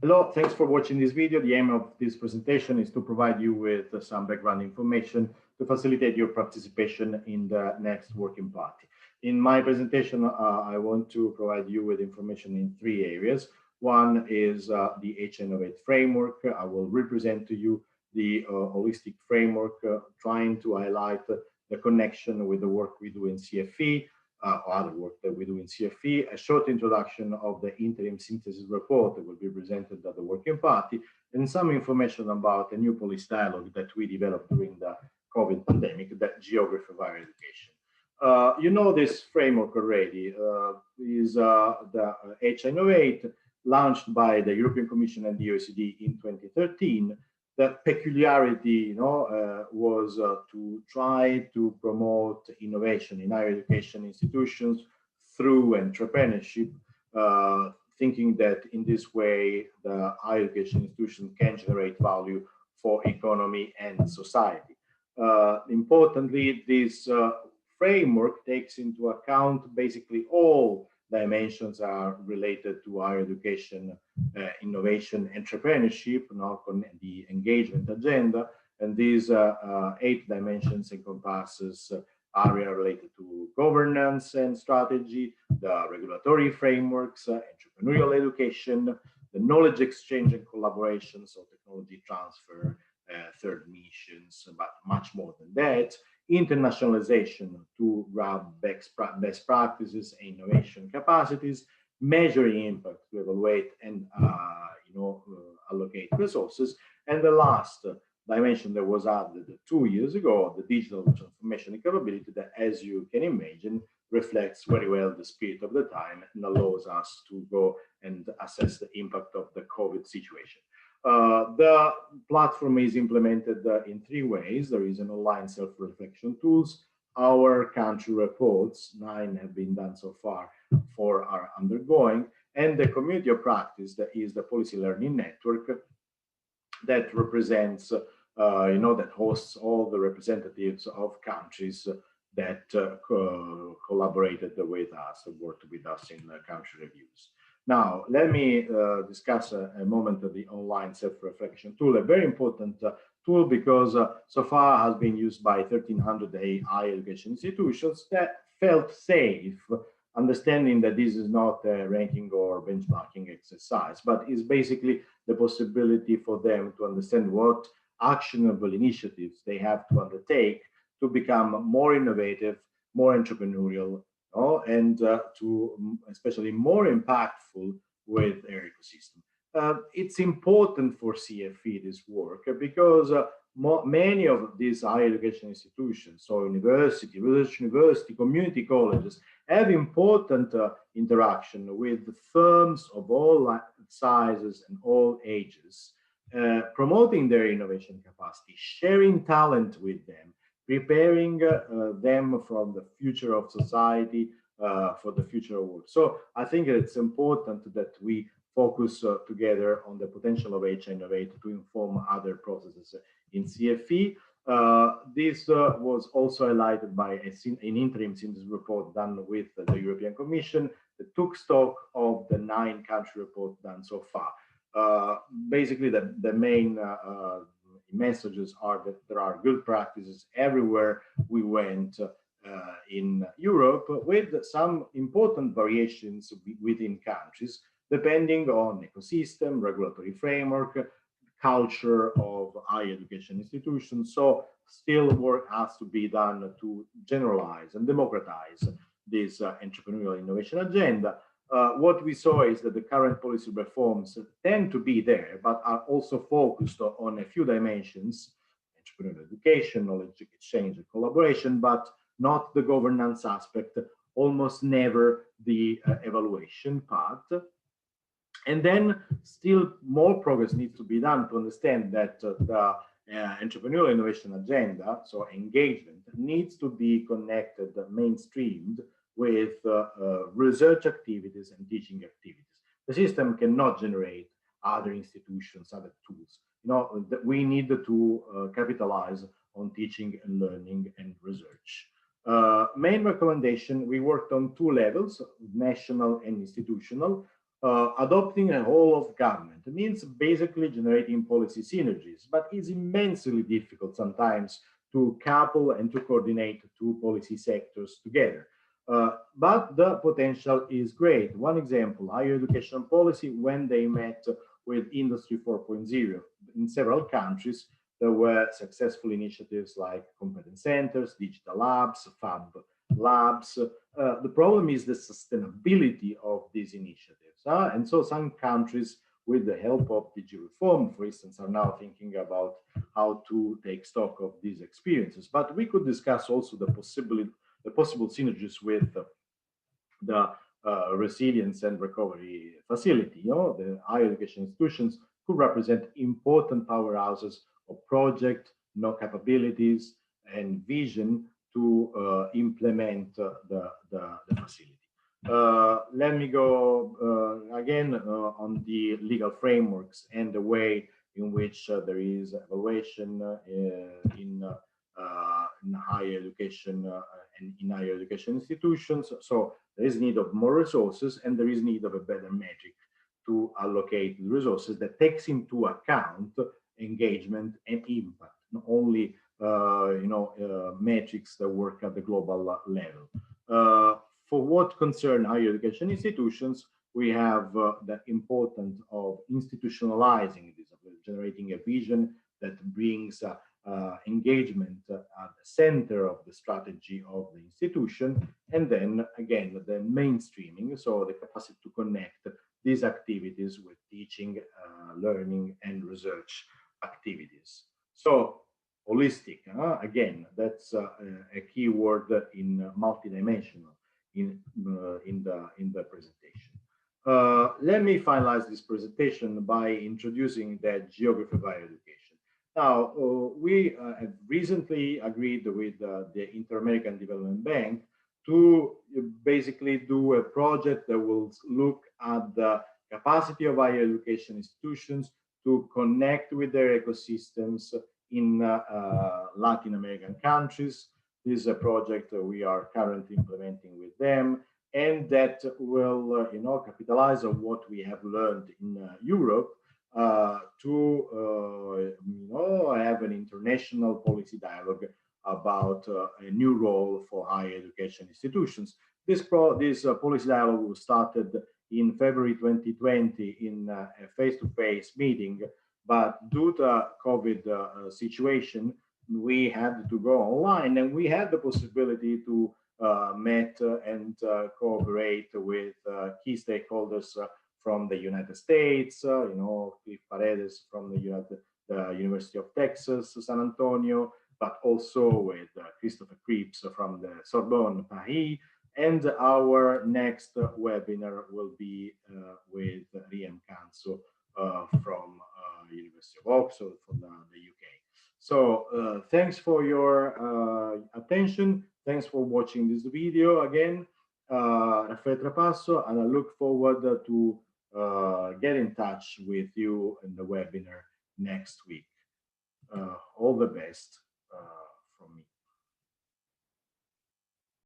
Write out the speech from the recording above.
Hello, thanks for watching this video. The aim of this presentation is to provide you with some background information to facilitate your participation in the next working party. In my presentation, I want to provide you with information in three areas. One is the H-Innovate framework. I will represent to you the holistic framework, trying to highlight the connection with the work we do in CFE, or other work that we do in CFE, a short introduction of the interim synthesis report that will be presented at the working party, and some information about a new policy dialogue that we developed during the COVID pandemic, that geography of higher education. You know this framework already, is the H-Innovate, launched by the European Commission and the OECD in 2013. The peculiarity, was to try to promote innovation in higher education institutions through entrepreneurship, thinking that in this way the higher education institution can generate value for economy and society. Importantly, this framework takes into account basically all dimensions are related to higher education, innovation, entrepreneurship, the engagement agenda, and these 8 dimensions encompasses area related to governance and strategy, the regulatory frameworks, entrepreneurial education, the knowledge exchange and collaboration, so technology transfer, third missions, but much more than that, internationalization to grab best practices and innovation capacities, measuring impact to evaluate and allocate resources, and the last dimension that was added 2 years ago, the digital transformation and capability, that, as you can imagine, reflects very well the spirit of the time and allows us to go and assess the impact of the COVID situation. The platform is implemented in 3 ways. There is an online self-reflection tools, our country reports, 9 have been done so far, 4 are undergoing, and the community of practice, that is the policy learning network that represents, that hosts all the representatives of countries that collaborated with us, worked with us in country reviews. Now, let me discuss a moment of the online self-reflection tool, a very important tool because so far has been used by 1,300 higher education institutions that felt safe, understanding that this is not a ranking or benchmarking exercise, but is basically the possibility for them to understand what actionable initiatives they have to undertake to become more innovative, more entrepreneurial, and to especially more impactful with their ecosystem. It's important for CFE, this work, because many of these higher education institutions, so university, research university, community colleges, have important interaction with firms of all sizes and all ages, promoting their innovation capacity, sharing talent with them, preparing them from the future of society for the future of work. So I think it's important that we focus together on the potential of H-Innovate to inform other processes in CFE. This was also highlighted by an interim synthesis report done with the European Commission that took stock of the 9 country reports done so far. Basically, the main messages are that there are good practices everywhere we went in Europe, with some important variations within countries, depending on ecosystem, regulatory framework, culture of higher education institutions. So still work has to be done to generalize and democratize this entrepreneurial innovation agenda. What we saw is that the current policy reforms tend to be there, but are also focused on a few dimensions: entrepreneurial education, knowledge exchange, and collaboration, but not the governance aspect, almost never the evaluation part. And then still more progress needs to be done to understand that the entrepreneurial innovation agenda, so engagement, needs to be connected, mainstreamed with research activities and teaching activities. The system cannot generate other institutions, other tools. We need to capitalize on teaching and learning and research. Main recommendation, we worked on 2 levels, national and institutional. Adopting a whole of government means basically generating policy synergies, but it's immensely difficult sometimes to couple and to coordinate two policy sectors together. But the potential is great. One example, higher education policy, when they met with Industry 4.0 in several countries, there were successful initiatives like competence centers, digital labs, fab labs. The problem is the sustainability of these initiatives. And so some countries, with the help of digital reform, for instance, are now thinking about how to take stock of these experiences. But we could discuss also the possible synergies with the resilience and recovery facility. The higher education institutions could represent important powerhouses of project, capabilities, and vision to implement the facility. Let me go again on the legal frameworks and the way in which there is evaluation in higher education and in higher education institutions. So there is need of more resources, and there is need of a better metric to allocate the resources that takes into account engagement and impact, not only metrics that work at the global level. For what concern higher education institutions, we have the importance of institutionalizing this, generating a vision that brings engagement at the center of the strategy of the institution, and then again the mainstreaming, so the capacity to connect these activities with teaching, learning, and research activities. So holistic, again, that's a key word in multidimensional in the presentation. Let me finalize this presentation by introducing the geography of higher education. Now, we have recently agreed with the Inter-American Development Bank to basically do a project that will look at the capacity of higher education institutions to connect with their ecosystems in Latin American countries. This is a project we are currently implementing with them, and that will, capitalize on what we have learned in Europe to, have an international policy dialogue about a new role for higher education institutions. This policy dialogue started in February 2020 in a face-to-face meeting, but due to COVID situation, we had to go online, and we had the possibility to meet and cooperate with key stakeholders from the United States, Cliff Paredes from the University of Texas, San Antonio, but also with Christopher Cripps from the Sorbonne, Paris. And our next webinar will be with Riem Kanso from University of Oxford from the UK. So thanks for your attention. Thanks for watching this video again. Raffaele Trapasso, and I look forward to get in touch with you in the webinar next week. All the best.